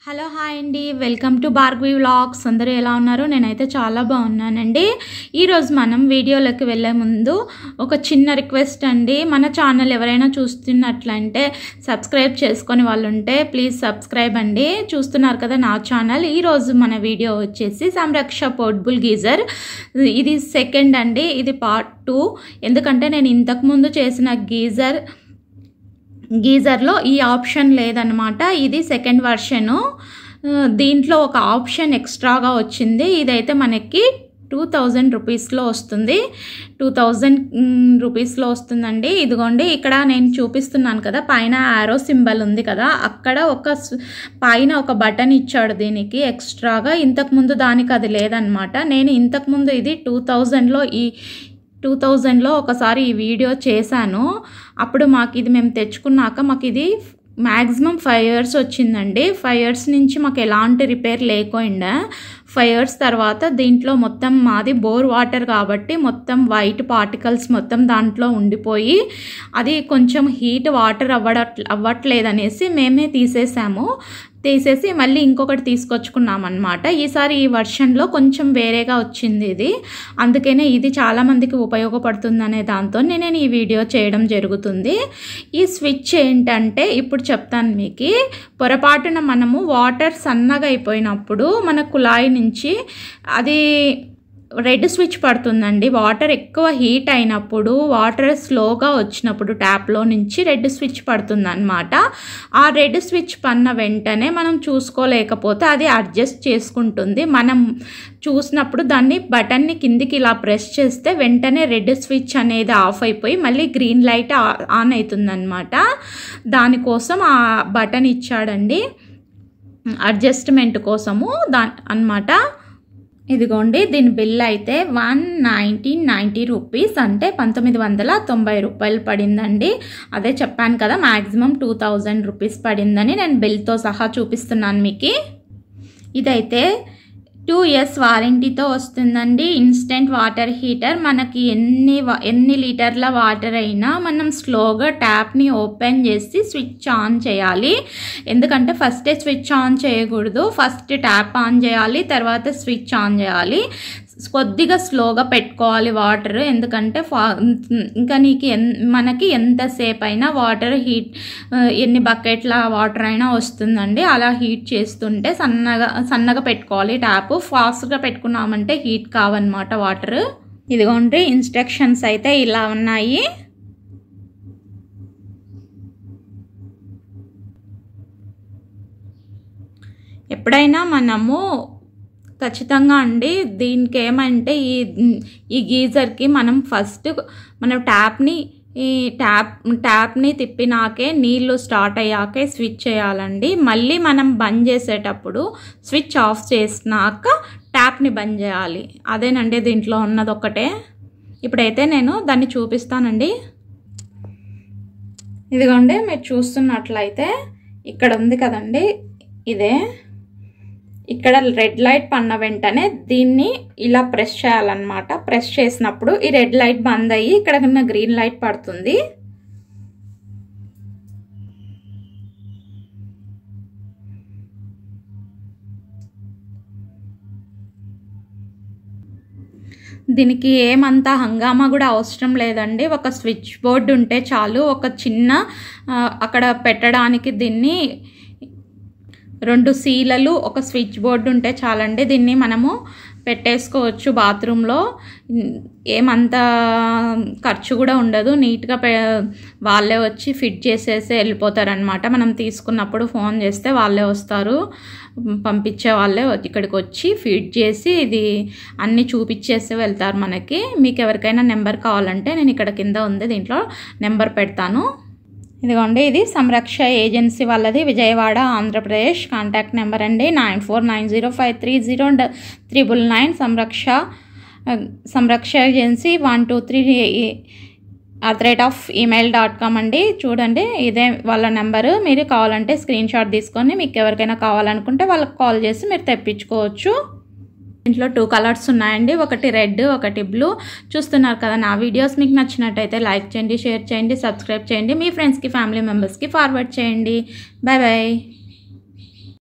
Hello hi అండి, welcome to Bhargavi vlogs. అందరూ ఎలా ఉన్నారు? నేనైతే చాలా బాగున్నానండి. ఈరోజు మనం వీడియోలోకి వెళ్ళే ముందు ఒక చిన్న రిక్వెస్ట్ అండి. మన ఛానల్ ఎవరైనా చూస్తున్నట్లయితే సబ్స్క్రైబ్ చేసుకొని వాళ్ళు ఉంటే ప్లీజ్ సబ్స్క్రైబ్ అండి. చూస్తున్నారు కదా నా ఛానల్. ఈరోజు మన వీడియో వచ్చేసి సంరక్ష పోర్టబుల్ గీజర్. ఇది సెకండ్ అండి, ఇది పార్ట్ 2. ఎందుకంటే నేను ఇంతకుముందు చేసిన గీజర్లో ఈ ఆప్షన్ లేదనమాట. ఇది సెకండ్ వర్షను. దీంట్లో ఒక ఆప్షన్ ఎక్స్ట్రాగా వచ్చింది. ఇదైతే మనకి 2000 రూపీస్లో వస్తుంది. 2000 రూపీస్లో వస్తుందండి. ఇదిగోండి, ఇక్కడ నేను చూపిస్తున్నాను కదా, పైన యారో సింబల్ ఉంది కదా, అక్కడ పైన ఒక బటన్ ఇచ్చాడు దీనికి ఎక్స్ట్రాగా. ఇంతకుముందు దానికి అది లేదనమాట. నేను ఇంతకుముందు ఇది 2000లో ఒకసారి ఈ వీడియో చేశాను. అప్పుడు మాకు ఇది మేము తెచ్చుకున్నాక మాకు ఇది మ్యాక్సిమం 5 years వచ్చిందండి. 5 years నుంచి మాకు ఎలాంటి రిపేర్ లేకుండా 5 years తర్వాత దీంట్లో మొత్తం మాది బోర్ వాటర్ కాబట్టి మొత్తం వైట్ పార్టికల్స్ మొత్తం దాంట్లో ఉండిపోయి అది కొంచెం హీట్ వాటర్ అవ్వట్లేదనేసి మేమే తీసేసి మళ్ళీ ఇంకొకటి తీసుకొచ్చుకున్నాం అనమాట. ఈసారి ఈ వర్షన్లో కొంచెం వేరేగా వచ్చింది ఇది. అందుకనే ఇది చాలామందికి ఉపయోగపడుతుందనే దాంతో నేను ఈ వీడియో చేయడం జరుగుతుంది. ఈ స్విచ్ ఏంటంటే ఇప్పుడు చెప్తాను మీకు. పొరపాటున మనము వాటర్ సన్నగా అయిపోయినప్పుడు మన కుళాయి నుంచి అది రెడ్ స్విచ్ పడుతుందండి. వాటర్ ఎక్కువ హీట్ అయినప్పుడు, వాటర్ స్లోగా వచ్చినప్పుడు ట్యాప్లో నుంచి రెడ్ స్విచ్ పడుతుంది అనమాట. ఆ రెడ్ స్విచ్ పడిన వెంటనే మనం చూసుకోలేకపోతే అది అడ్జస్ట్ చేసుకుంటుంది. మనం చూసినప్పుడు బటన్ని కిందికి ఇలా ప్రెస్ చేస్తే వెంటనే రెడ్ స్విచ్ అనేది ఆఫ్ అయిపోయి మళ్ళీ గ్రీన్ లైట్ ఆన్ అవుతుంది అనమాట. దానికోసం ఆ బటన్ ఇచ్చాడండి, అడ్జస్ట్మెంట్ కోసము అన్నమాట. ఇదిగోండి, దీని బిల్ అయితే 1990 రూపీస్, అంటే 1990 రూపాయలు పడిందండి. అదే చెప్పాను కదా, మ్యాక్సిమం 2000 రూపీస్ పడిందని. నేను బిల్తో సహా చూపిస్తున్నాను మీకు. ఇదైతే 2 years వారంటీతో వస్తుందండి. Instant water heater. మనకి ఎన్ని లీటర్ల వాటర్ అయినా మనం స్లోగా ట్యాప్ని ఓపెన్ చేసి స్విచ్ ఆన్ చేయాలి. ఎందుకంటే ఫస్టే స్విచ్ ఆన్ చేయకూడదు. ఫస్ట్ ట్యాప్ ఆన్ చేయాలి, తర్వాత స్విచ్ ఆన్ చేయాలి. కొద్దిగా స్లోగా పెట్టుకోవాలి వాటర్. ఎందుకంటే ఇంకా మనకి ఎంతసేపు అయినా వాటర్ హీట్, ఎన్ని బకెట్ల వాటర్ అయినా వస్తుందండి. అలా హీట్ చేస్తుంటే సన్నగా పెట్టుకోవాలి ట్యాప్. ఫాస్ట్గా పెట్టుకున్నామంటే హీట్ కావన్నమాట వాటర్. ఇదిగోండి, ఇన్స్ట్రక్షన్స్ అయితే ఇలా ఉన్నాయి. ఎప్పుడైనా మనము ఖచ్చితంగా అండి, దీనికి ఏమంటే ఈ గీజర్కి మనం ఫస్ట్ ట్యాప్ని తిప్పినాకే, నీళ్ళు స్టార్ట్ అయ్యాకే స్విచ్ చేయాలండి. మళ్ళీ మనం బంద్ చేసేటప్పుడు స్విచ్ ఆఫ్ చేసినాక ట్యాప్ని బంద్ చేయాలి. అదేనండి దీంట్లో ఉన్నది ఒక్కటే. ఇప్పుడైతే నేను దాన్ని చూపిస్తానండి. ఇదిగోండి, మీరు చూస్తున్నట్లయితే ఇక్కడ ఉంది కదండి, ఇదే. ఇక్కడ రెడ్ లైట్ పడిన వెంటనే దీన్ని ఇలా ప్రెస్ చేయాలన్నమాట. ప్రెస్ చేసినప్పుడు ఈ రెడ్ లైట్ బంద్ అయ్యి ఇక్కడ గ్రీన్ లైట్ పడుతుంది. దీనికి ఏమంతా హంగామా కూడా అవసరం లేదండి. ఒక స్విచ్ బోర్డు ఉంటే చాలు. ఒక చిన్న అక్కడ పెట్టడానికి దీన్ని 2 సీలలు, ఒక స్విచ్ బోర్డు ఉంటే చాలండి. దీన్ని మనము పెట్టేసుకోవచ్చు బాత్రూంలో. ఏమంత ఖర్చు కూడా ఉండదు. నీట్గా వాళ్ళే వచ్చి ఫిట్ చేసేసి వెళ్ళిపోతారనమాట. మనం తీసుకున్నప్పుడు ఫోన్ చేస్తే వాళ్ళే వస్తారు, పంపించే వాళ్ళే ఇక్కడికి వచ్చి ఫిట్ చేసి ఇది అన్నీ చూపించేసి వెళ్తారు మనకి. మీకు ఎవరికైనా నెంబర్ కావాలంటే నేను ఇక్కడ కింద ఉంది, దీంట్లో నెంబర్ పెడతాను. ఇదిగోండి, ఇది సంరక్ష ఏజెన్సీ వాళ్ళది, విజయవాడ, ఆంధ్రప్రదేశ్. కాంటాక్ట్ నెంబర్ అండి 9490530999. సంరక్ష ఏజెన్సీ 123@email.com అండి. చూడండి, ఇదే వాళ్ళ నెంబరు. మీరు కావాలంటే స్క్రీన్ షాట్ తీసుకొని మీకు ఎవరికైనా కావాలనుకుంటే వాళ్ళకి కాల్ చేసి మీరు తెప్పించుకోవచ్చు. దీంట్లో 2 కలర్స్ ఉన్నాయండి, ఒకటి రెడ్, ఒకటి బ్లూ. చూస్తున్నారు కదా నా వీడియోస్. మీకు నచ్చినట్టయితే లైక్ చేయండి, షేర్ చేయండి, సబ్స్క్రైబ్ చేయండి, మీ ఫ్రెండ్స్కి, ఫ్యామిలీ మెంబర్స్కి ఫార్వర్డ్ చేయండి. Bye bye.